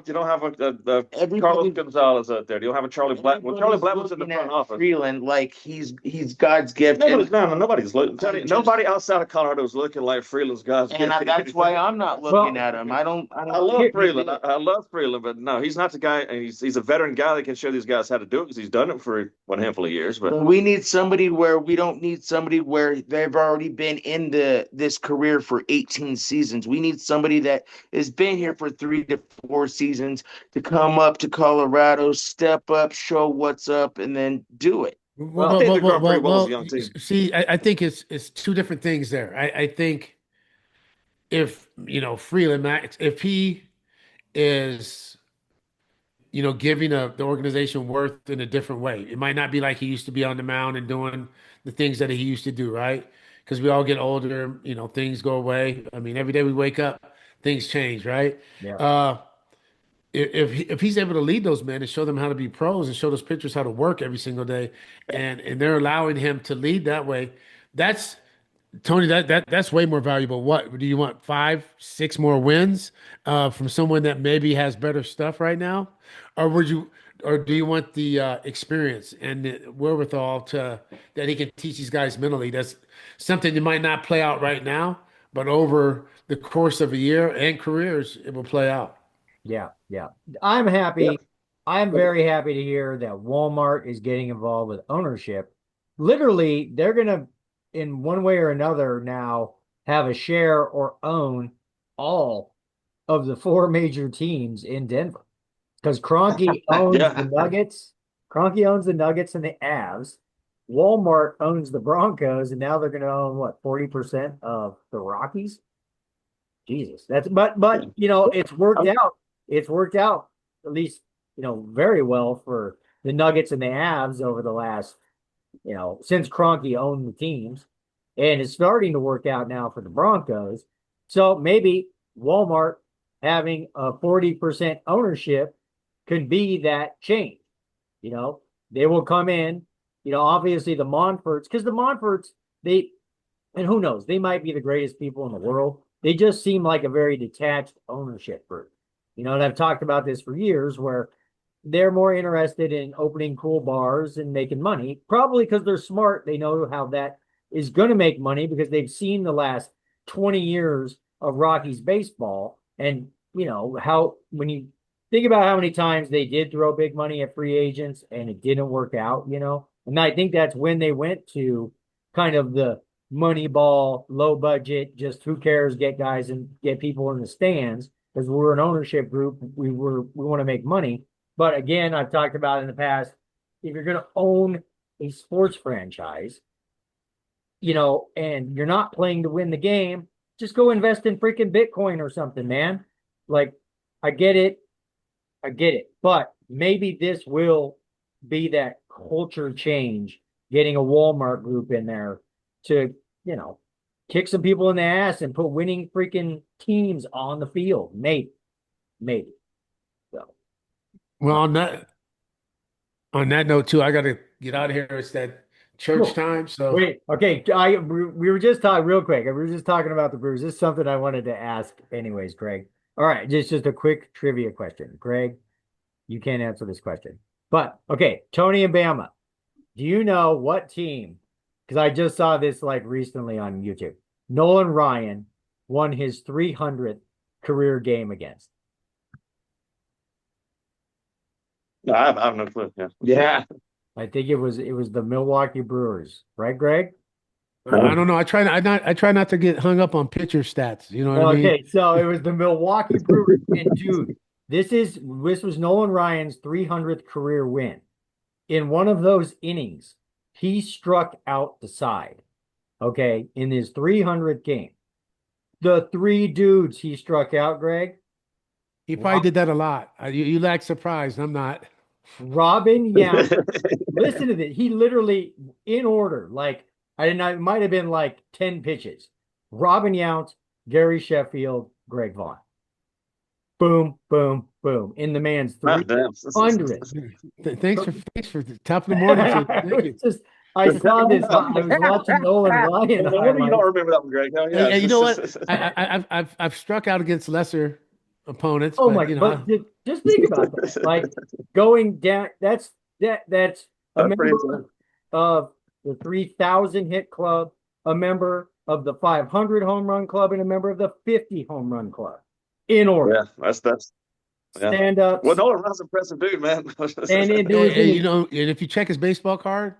Everybody, Carlos Gonzalez out there. You don't have a Charlie Black. Well, Charlie everybody's Black was in the looking front at office. Freeland like he's God's gift, Nobody's looking. Nobody outside of Colorado is looking like Freeland's God's and gift. that's why I'm not looking at him. I don't. I love Freeland. I love Freeland, but no, he's not the guy. And he's a veteran guy that can show these guys how to do it because he's done it for one handful of years. But We need somebody where we don't need somebody where they've already been in this career for 18 seasons. We need somebody that has been here for 3 to 4 seasons to come up to Colorado, step up, show what's up, and then do it. Well, I think they're growing pretty well as a young team. see, I think it's two different things there. I think if Freeland Max, if he is giving the organization worth in a different way. It might not be like he used to be on the mound and doing the things that he used to do, right? Because we all get older, things go away. I mean, every day we wake up, things change, right? Yeah. If he's able to lead those men and show them how to be pros and show those pitchers how to work every single day, and they're allowing him to lead that way, that's Tony, that's way more valuable. What do you want? 5, 6 more wins from someone that maybe has better stuff right now, or do you want the experience and the wherewithal that he can teach these guys mentally? That's something that might not play out right now, but over the course of a year and careers, it will play out. Yeah, yeah. I'm happy. I'm very happy to hear that Walmart is getting involved with ownership. Literally, they're gonna, in one way or another, now have a share or own all of the 4 major teams in Denver. Because Kroenke owns the Nuggets. Kroenke owns the Nuggets and the Avs. Walmart owns the Broncos, and now they're going to own what, 40% of the Rockies? Jesus, but it's worked out. It's worked out at least very well for the Nuggets and the Avs over the last since Kroenke owned the teams, and it's starting to work out now for the Broncos. So maybe Walmart having a 40% ownership could be that change. They will come in. Obviously the Monforts, because the Monforts, and who knows, they might be the greatest people in the world. They just seem like a very detached ownership group. And I've talked about this for years where they're more interested in opening cool bars and making money, probably because they're smart. They know how that is going to make money because they've seen the last 20 years of Rockies baseball. And, how when you think about how many times they did throw big money at free agents and it didn't work out, and I think that's when they went to kind of the money ball, low budget, just who cares, get guys and get people in the stands because we're an ownership group. We want to make money. But again, I've talked about in the past, if you're going to own a sports franchise, and you're not playing to win the game, just go invest in freaking Bitcoin or something, man. Like, I get it. But maybe this will be that culture change, getting a Walmart group in there to, kick some people in the ass and put winning freaking teams on the field. Maybe. So. Well, on that note too, I got to get out of here. It's that church time. So wait, okay. We were just talking real quick. We were just talking about the Brewers. This is something I wanted to ask, anyways, Greg. All right, just a quick trivia question, Greg. You can't answer this question, but okay, Tony and Bama. Do you know what team? Because I just saw this like recently on YouTube. Nolan Ryan won his 300th career game against. No, I have no clue. Yeah. I think it was the Milwaukee Brewers, right, Greg? I don't know. I try not to get hung up on pitcher stats. You know what I mean? Okay, so it was the Milwaukee Brewers, and dude, this was Nolan Ryan's 300th career win. In one of those innings, he struck out the side. Okay, in his 300th game, the three dudes he struck out, Greg. He probably did that a lot. You lack surprised. I'm not. Robin Yount. Listen to this. He literally, in order, like it might have been like 10 pitches. Robin Yount, Gary Sheffield, Greg Vaughn. Boom, boom, boom. In the man's 300. Thanks for the top of the morning. Thank you. I saw this. I was watching Nolan Ryan. You don't remember that one, Greg? No, yeah. You know what? I've struck out against lesser opponents. Oh my! But just think about that. Like going down. That's a member of the 3,000 hit club, a member of the 500 home run club, and a member of the 50 home run club. In order. Yeah, that's stand up. Well, Nolan Ryan's an impressive dude, man. And if you check his baseball card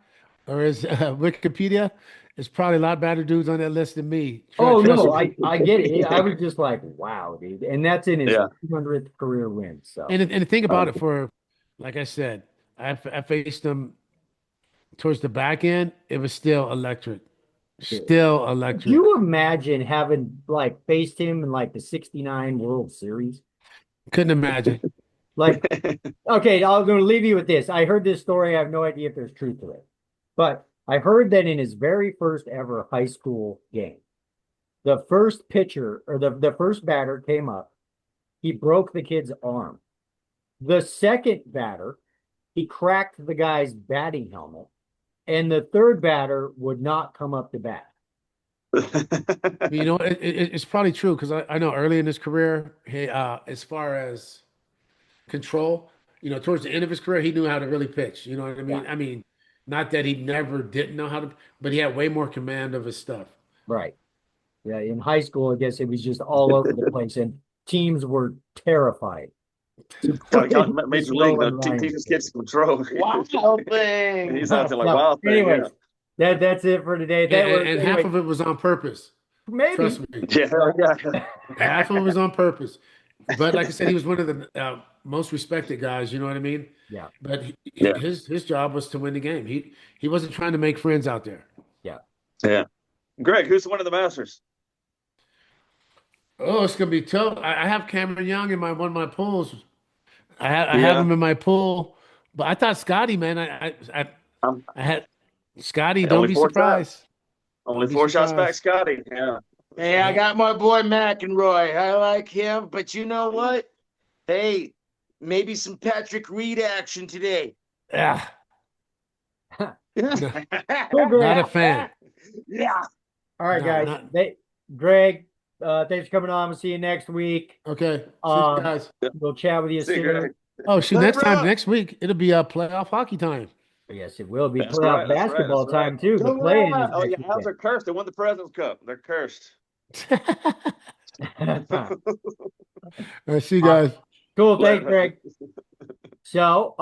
or his Wikipedia, there's probably a lot better dudes on that list than me. I get it. I was just like, wow, dude. And that's in his 200th career win. So and think about it like I said, I faced him towards the back end. It was still electric. Still electric. Can you imagine having faced him in the 69 World Series? Couldn't imagine. Okay, I'm going to leave you with this. I heard this story. I have no idea if there's truth to it. But I heard that in his very first ever high school game, the first pitcher or the first batter came up. He broke the kid's arm. The second batter, he cracked the guy's batting helmet. And the third batter would not come up to bat. It's probably true because I know early in his career, as far as control, towards the end of his career, he knew how to really pitch. You know what I mean? Yeah. I mean, not that he never didn't know how to, but he had way more command of his stuff. Right. Yeah. In high school, I guess it was just all over the place, and teams were terrified. Major League, teach his kids to control. Wild thing. He's out there wild thing. Anyways, that's it for today. And half of it was on purpose. Maybe. Trust me. Yeah. Half of it was on purpose. But like I said, he was one of the most respected guys. You know what I mean? Yeah. But his job was to win the game. He wasn't trying to make friends out there. Yeah. Yeah. Greg, who's one of the Masters? Oh, it's gonna be tough. I have Cameron Young in my one of my pools. I have Yeah, him in my pool, but I thought Scotty, man. I'm I had Scotty. Don't only be four shots. surprised. Only Don't be four shots back, surprised. Scotty. Yeah. Hey, I Yeah, got my boy McEnroy. I like him, but you know what? Hey, maybe some Patrick Reed action today. yeah. No, Cool, not a Greg. fan. Yeah. All right, No, guys. not Greg, thanks for coming on. We'll see you next week. okay. See you Um, guys. we'll chat with you See you, soon. Greg. Oh, shoot. Later, Next bro. week, it'll be a playoff hockey time. Yes, it will be That's right. playoff That's right. basketball That's right. time too. The Go play-in is Oh Rocks. yeah, next how's weekend. are cursed? They won the President's Cup. They're cursed. All I see you right. guys. Cool. Thanks, Later, Greg. So,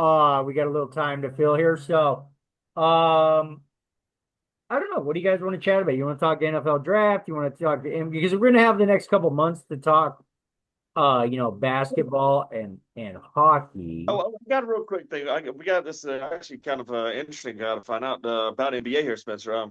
we got a little time to fill here. So, I don't know. What do you guys want to chat about? You want to talk NFL draft? You want to talk to him? Because we're going to have the next couple months to talk, basketball and hockey. Oh, we got a real quick thing. We got this actually kind of interesting guy to find out about NBA here, Spencer.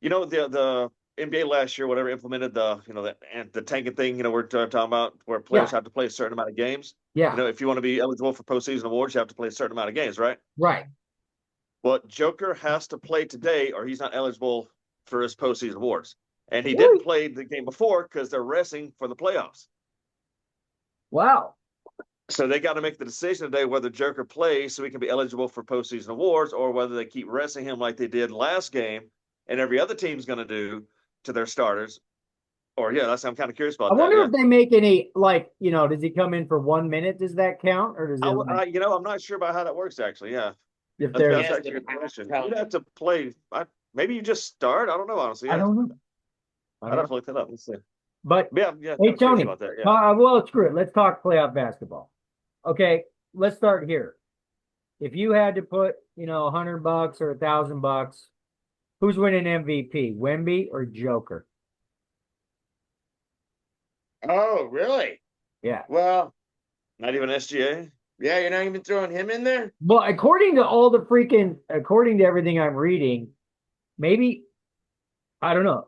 The NBA last year, whatever, implemented the tanking thing. We're talking about where players Yeah. have to play a certain amount of games. Yeah. If you want to be eligible for postseason awards, you have to play a certain amount of games, right? Right. Well, Joker has to play today, or he's not eligible for his postseason awards. And he Really? didn't play the game before because they're resting for the playoffs. Wow. So they got to make the decision today whether Joker plays so he can be eligible for postseason awards, or whether they keep resting him like they did last game and every other team's going to do to their starters. Or I'm kind of curious I about that. wonder Yeah, if they make any does he come in for 1 minute? Does that count, or does it I'm not sure about how that works actually. Yeah, if that's, there's? that's actually a good question. You'd have to play. Maybe you just start. I don't know honestly. I Yeah, don't know. I'd have to look that up. Let's see. But Yeah, hey, kind of curious Tony. about that. Yeah. Well, screw it. Let's talk playoff basketball. Okay, let's start here. If you had to put, $100 or $1,000, who's winning MVP, Wemby or Joker? Oh, really? Yeah. Well, Not even SGA. yeah, you're not even throwing him in there? Well, according to everything I'm reading, maybe I don't know.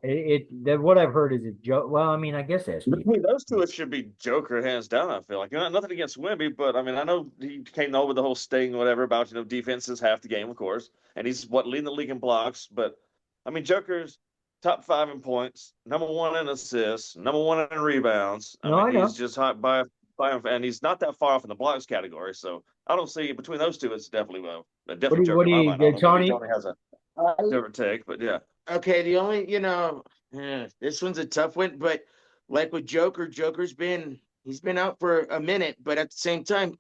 What I've heard is Joe. Well, I mean, I guess that's Between those two, it should be Joker hands down. I feel like nothing against Wemby, but I mean, I know he came over the whole sting, whatever about defense is half the game, of course, and he's leading the league in blocks. But I mean, Joker's top 5 in points, number 1 in assists, number 1 in rebounds. No, I know. He's just hot by him, and he's not that far off in the blocks category. So I don't see between those two, it's definitely Joker What do in my you, mind. I don't know. Maybe Tony? Tony has a different take, but yeah. Okay, the only, this one's a tough one, but like with Joker, he's been out for a minute, but at the same time,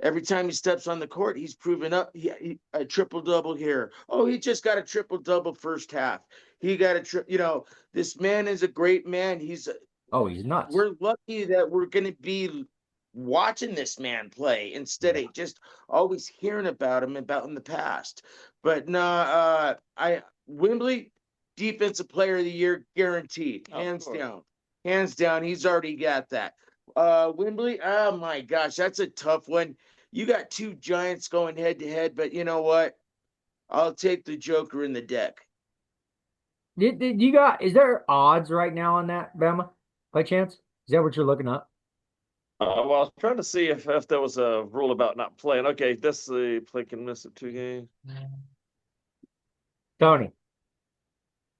every time he steps on the court, he's proven up a triple double here. Oh, he just got a triple double first half. He got this man is a great man. He's nuts. We're lucky that we're going to be watching this man play instead of just always hearing about him in the past. But no, Wembley, defensive player of the year, guaranteed, hands down. Hands down, he's already got that. Wembley, oh my gosh, that's a tough one. You got two giants going head to head, but you know what? I'll take the Joker in the deck. Is there odds right now on that, Bama, by chance? Is that what you're looking up? Well, I was trying to see if there was a rule about not playing. Okay, play can miss it 2 games. Tony.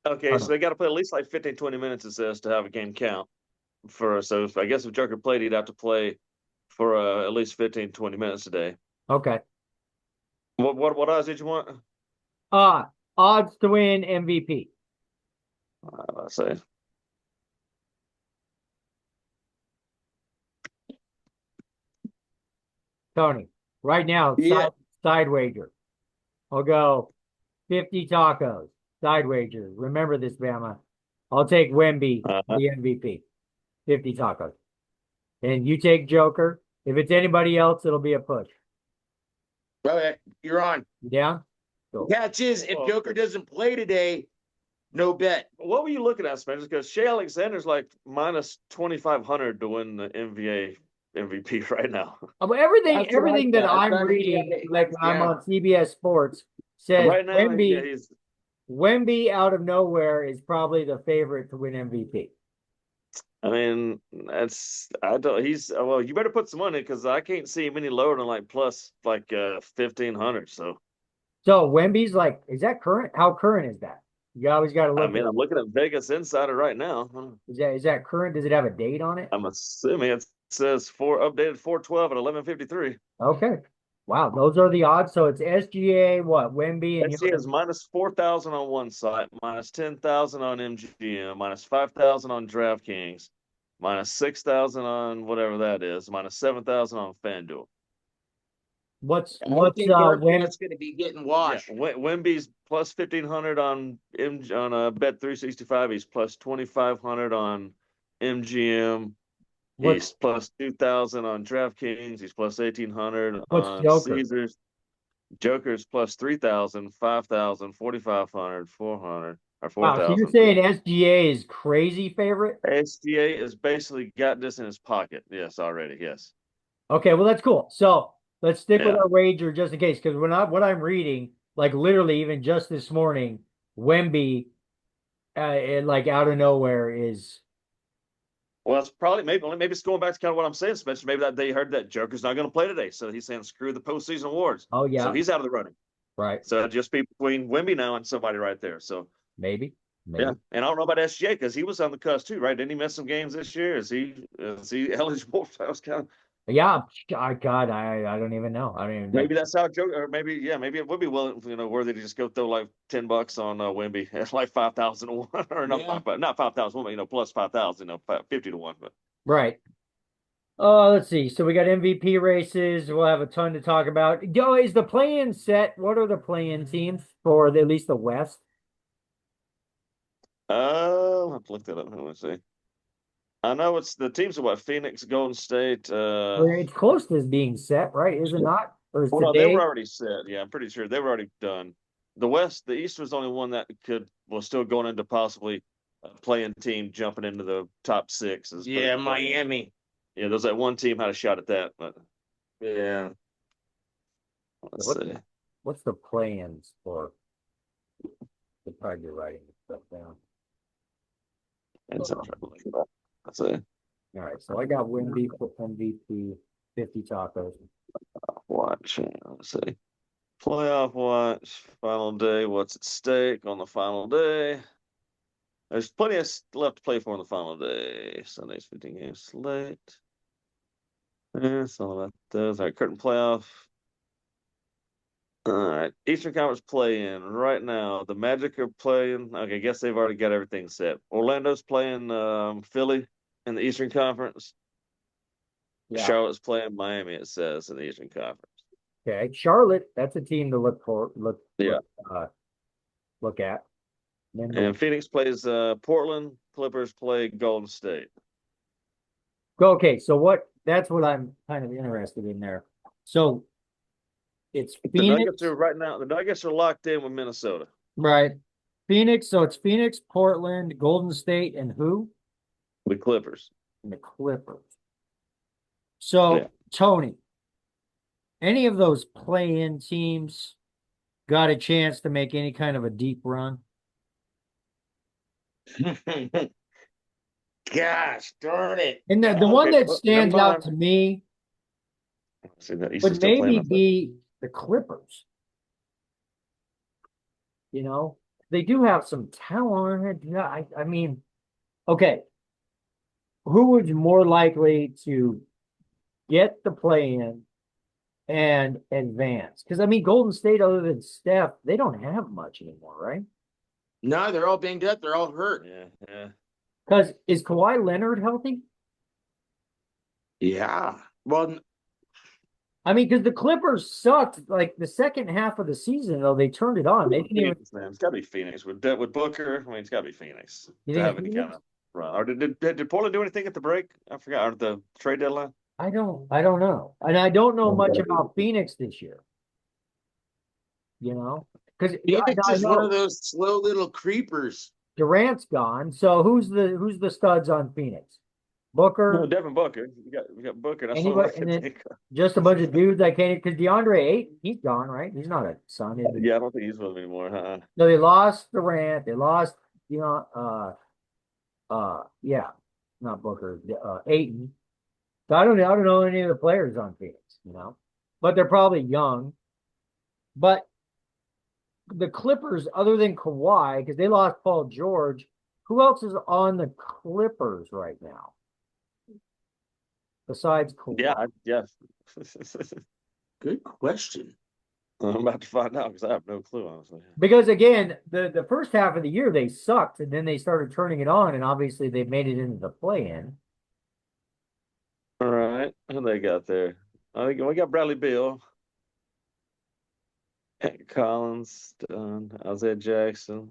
Okay, so they got to play at least like 15, 20 minutes, it says, to have a game count. So I guess if Joker played, he'd have to play for at least 15, 20 minutes a day. Okay. What odds did you want? Odds to win MVP. Let's say. Tony, right now, Yeah. side wager. I'll go 50 tacos, side wager. Remember this, Bama. I'll take Wemby, the MVP. 50 tacos. And you take Joker. If it's anybody else, it'll be a push. Okay, you're on. You down? Cool. Catch is, if Joker doesn't play today, no bet. What were you looking at, Spencer? Because Shea Alexander's like minus 2,500 to win the NBA MVP right now. Everything that I'm reading, like when I'm on CBS Sports, says right now, Wemby out of nowhere is probably the favorite to win MVP. I mean, I don't. Well. You better put some money because I can't see him any lower than like plus like 1,500. So So Wemby's like, is that current? How current is that? You always got to I look mean, at. I'm looking at Vegas Insider right now. Is that current? Does it have a date on it? I'm assuming it says updated 4/12 at 11:53. Okay. Wow, those are the odds. So it's SGA, what, Wemby, and SC is minus 4,000 on one site, minus 10,000 on MGM, minus 5,000 on DraftKings, minus 6,000 on whatever that is, minus 7,000 on FanDuel. I don't think Wem? that's going to be getting washed. Yeah, Wemby's plus 1,500 on Bet 365. He's plus 2,500 on MGM. What's He's plus 2,000 on DraftKings. He's plus 1,800 what's on Joker? Caesars. Joker's plus 3,000, 5,000, 4,500, 400, or Wow, so you're 4,000. saying SGA is crazy favorite? SDA is basically got this in his pocket. Yes, already. Yes. Okay, well that's cool. So let's stick with Yeah. our wager just in case, because what I'm reading, like literally even just this morning, Wemby, like out of nowhere is. Well, it's probably maybe it's going back to kind of what I'm saying, Spencer. Maybe that they heard that Joker's not going to play today, so he's saying screw the postseason awards. Oh So yeah, he's out of the running. right. So it'd just be between Wemby now and somebody right there. So Maybe. yeah, and I don't know about SGA because he was on the cusp too, right? Didn't he miss some games this year? Is he eligible? That was kind of Yeah, God, I don't even know. I don't even maybe that's how Joker, or maybe maybe it would be worthy to just go throw like $10 on Wemby at like 5,000 to 1 or not 5,000 1, plus 5,000, 50 to 1, but. right. Let's see. So we got MVP races. We'll have a ton to talk about. Yo, is the play-in set? What are the play-in teams for at least the West? I'll have to look that up. Let me see. I know it's the teams are what Phoenix, Golden State. It's close to being set, right? Is it not? Or is Well, no, they today? were already set. Yeah, I'm pretty sure they were already done. The East was the only one that was still going into possibly a playing team jumping into the top six. Yeah, Miami. Yeah, there's that one team had a shot at that, but yeah. Let's see. What's the play-ins for? They'll probably be writing this stuff down. And so I'm trying to look it up. Let's see. All right, so I got Wemby for MVP, 50 tacos. Watch. Let's see. Playoff watch. Final day. What's at stake on the final day? There's plenty of left to play for on the final day. Sunday's 15 game slate. Yeah, it's all about those. All right, curtain playoff. All right, Eastern Conference play-in right now. The Magic are playing. Okay, I guess they've already got everything set. Orlando's playing Philly in the Eastern Conference. Yeah. Charlotte's playing Miami. It says in the Eastern Conference. Okay, Charlotte. That's a team to look at. And Phoenix plays Portland. Clippers play Golden State. Okay, so that's what I'm kind of interested in there. So it's The Phoenix, Nuggets are right now. The Nuggets are locked in with Minnesota. right? Phoenix. So it's Phoenix, Portland, Golden State, and who? The Clippers. And the Clippers. So Yeah. Tony, any of those play-in teams got a chance to make any kind of a deep run? Gosh darn it. And the one that stands never out mind. to me See, the East is would still playing maybe up there. be the Clippers. You know, they do have some talent. Yeah, I mean, okay. Who would you more likely to get the play in and advance? Because I mean, Golden State, other than Steph, they don't have much anymore, right? No, they're all banged up. They're all hurt. Yeah. Because is Kawhi Leonard healthy? Yeah. Well, I mean, because the Clippers sucked like the second half of the season, though they turned it on. They didn't even. Phoenix, man. It's got to be Phoenix with Booker. I mean, it's got to be Phoenix You to think have it's any Phoenix? kind of run. Or did Portland do anything at the break? I forgot. Or the trade deadline? I don't know, and I don't know much about Phoenix this year. You know, because Phoenix I is one know of those slow little creepers. Durant's gone. So who's the studs on Phoenix? Booker. No, Devin Booker. We got Booker. That's Anybody, all I and can then think of. just a bunch of dudes I can't because DeAndre Ayton, he's gone, right? He's not a son, is he? Yeah, I don't think he's with them anymore. Huh? So they lost Durant, they lost, yeah. not Booker, Ayton. So I don't know any of the players on Phoenix, but they're probably young. But the Clippers, other than Kawhi, because they lost Paul George, who else is on the Clippers right now besides Kawhi? Yeah. Good question. I'm about to find out because I have no clue, honestly. Because again, the first half of the year they sucked, and then they started turning it on, and obviously they made it into the play-in. All right, who they got there? I think we got Bradley Beal, Collins, Isaiah Jackson.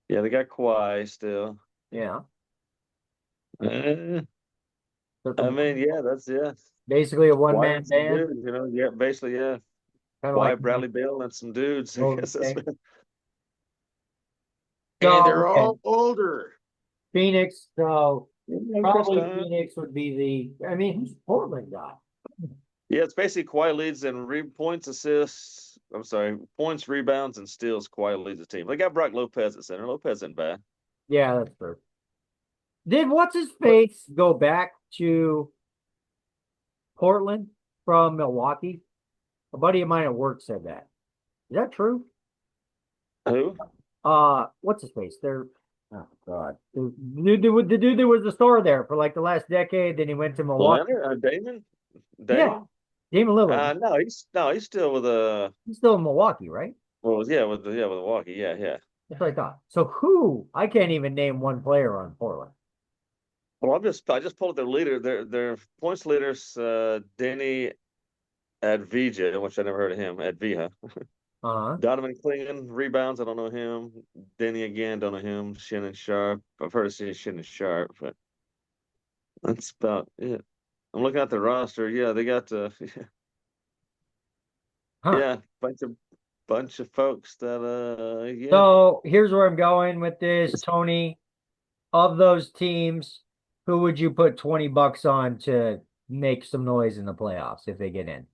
Yeah, they got Kawhi still. Yeah. I mean, yeah. Basically a Kawhi one-man and some band. dudes, yeah, basically, yeah. Kind of Kawhi, like Bradley Beal, and some dudes. I Oh, guess okay. And they're okay. all older. Phoenix, so probably Chris Dunn. Phoenix would be who's Portland got? Yeah, it's basically Kawhi leads in points, assists. I'm sorry, points, rebounds, and steals. Kawhi leads the team. They got Brock Lopez at center. Lopez isn't bad. Yeah, that's true. Did what's his face go back to Portland from Milwaukee? A buddy of mine at work said that. Is that true? Who? What's his face? Oh God, the dude that was the star there for like the last decade. Then he went to Milwaukee. Leonard, Damon. Yeah, Damon Lillard. No, he's still with He's still in Milwaukee, right? Well, yeah, with Milwaukee. Yeah. That's what I thought. So who? I can't even name one player on Portland. Well, I just pulled up their leader. Their points leaders, Denny Advija, which I never heard of him. Advija. Donovan Clingan, rebounds. I don't know him. Denny again, don't know him. Shannon Sharp. I've heard of Shannon Sharp, but that's about it. I'm looking at the roster. Yeah, they got yeah, bunch of folks that yeah. So here's where I'm going with this, Tony. Of those teams, who would you put $20 on to make some noise in the playoffs if they get in?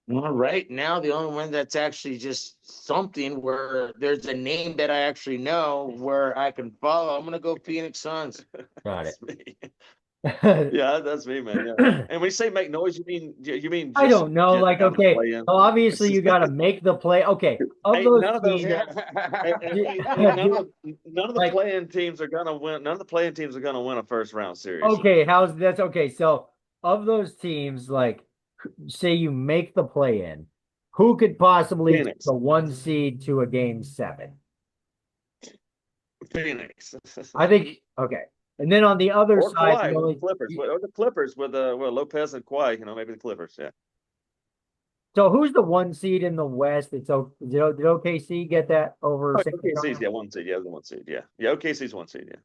Well, right now, the only one that's actually just something where there's a name that I actually know where I can follow. I'm going to go Phoenix Suns. Got it. Yeah, that's me, man. Yeah. And when you say make noise, you mean just, I don't know. Like, okay, so obviously you got to make the play. Okay, none of those, teams, none of the playing teams are gonna win. None of the playing teams are gonna win a first round series. Okay, that's okay. So of those teams, like, say you make the play in, who could possibly Phoenix. the 1 seed to a game 7? Phoenix. I think okay. And then on the other side, the Clippers with Lopez and Kawhi, maybe the Clippers, yeah. So who's the 1 seed in the West? Did OKC get that over? OKC's 1 seed, the 1 seed, yeah. Yeah, OKC's 1 seed, yeah.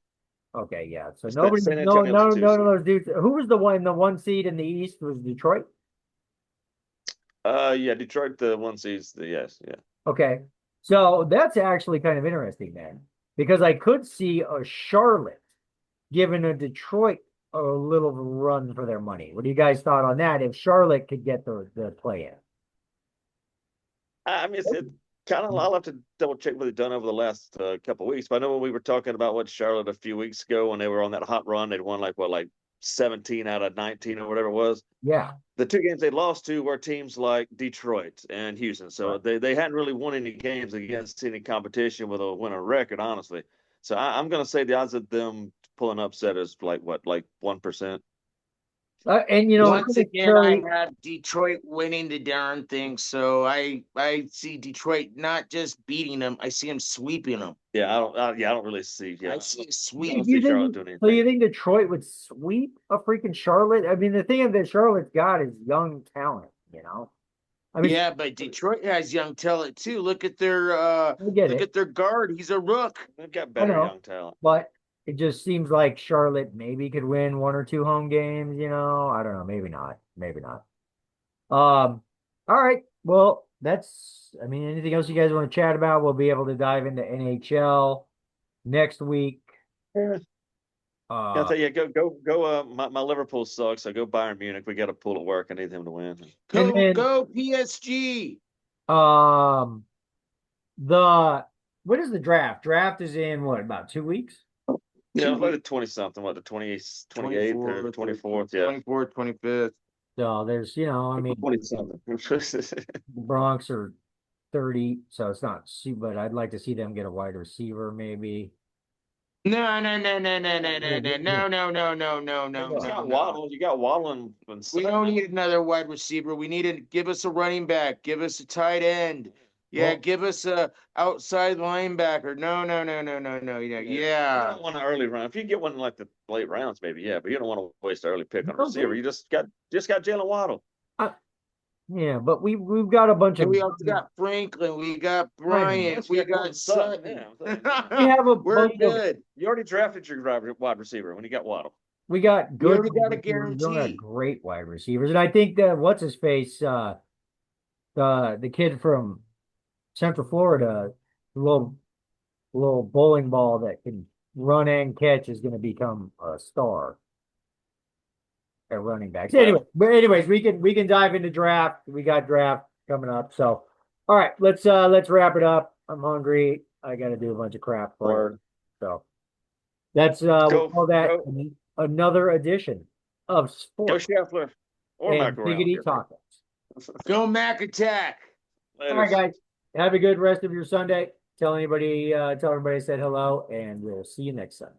Okay, yeah. So none of those dudes. Who was the 1 seed in the East? Was Detroit? Yeah, Detroit, the 1 seeds, yes, yeah. Okay, so that's actually kind of interesting, man, because I could see a Charlotte giving a Detroit a little run for their money. What do you guys thought on that? If Charlotte could get the play in, I mean, it's kind of. I'll have to double check what they've done over the last couple of weeks. But I know when we were talking about Charlotte a few weeks ago when they were on that hot run, they'd won like 17 out of 19 or whatever it was. Yeah. The 2 games they lost to were teams like Detroit and Houston. So they hadn't really won any games against any competition with a winning record, honestly. So I'm going to say the odds of them pulling upset is like 1%. And once again, I have Detroit winning the darn thing. So I see Detroit not just beating them, I see them sweeping them. Yeah, I don't really see. Yeah, I see a sweep. Charlotte doing anything. So you think Detroit would sweep a freaking Charlotte? I mean, the thing that Charlotte's got is young talent. I mean, yeah, but Detroit has young talent too. Look at their at their guard. He's a rook. They've got better young talent. But it just seems like Charlotte maybe could win 1 or 2 home games. I don't know. Maybe not. All right. Well, anything else you guys want to chat about? We'll be able to dive into NHL next week. I'll tell you, go. My Liverpool sucks. So go Bayern Munich. We got a pool at work. I need them to win. Go PSG. What is the draft? Draft is in about 2 weeks? Yeah, like the 20 something, what the 28th or 24th, yeah. 24th, 25th. So there's, I mean, 20 something. the Bronx are 30, so it's not super, but I'd like to see them get a wide receiver maybe. No, no, no, no, no, no, no, no, no, no, no, no, no, no, You got no. Waddle. You got Waddle and We don't need another wide receiver. We need to give us a running back. Give us a tight end. Yeah, Well- give us a outside linebacker. No, no, no, no, no, no. Yeah, You yeah. don't want an early round. If you get one in like the late rounds, maybe, yeah, but you don't want to waste an early pick on a receiver. You just got Jalen Waddle. Yeah, but we've got a bunch And of we also got Franklin. We got I know. Bryant. We Gordon got Sutton. Yeah. we have a We're bunch of good. You already drafted your wide receiver when you got Waddle. we got We good already got a wide receivers. We don't got guarantee. great wide receivers. And I think that what's his face, the kid from Central Florida, little bowling ball that can run and catch is gonna become a star at running backs. Anyways, we can dive into draft. We got draft coming up. So all right, let's wrap it up. I'm hungry. I gotta do a bunch of crap for Word. you. So that's we'll call that another edition of Go Sports Scheffler or and McElroy. Biggity Tacos. Go Mac Attack. All right, guys. Have a good rest of your Sunday. Tell everybody I said hello, and we'll see you next Sunday.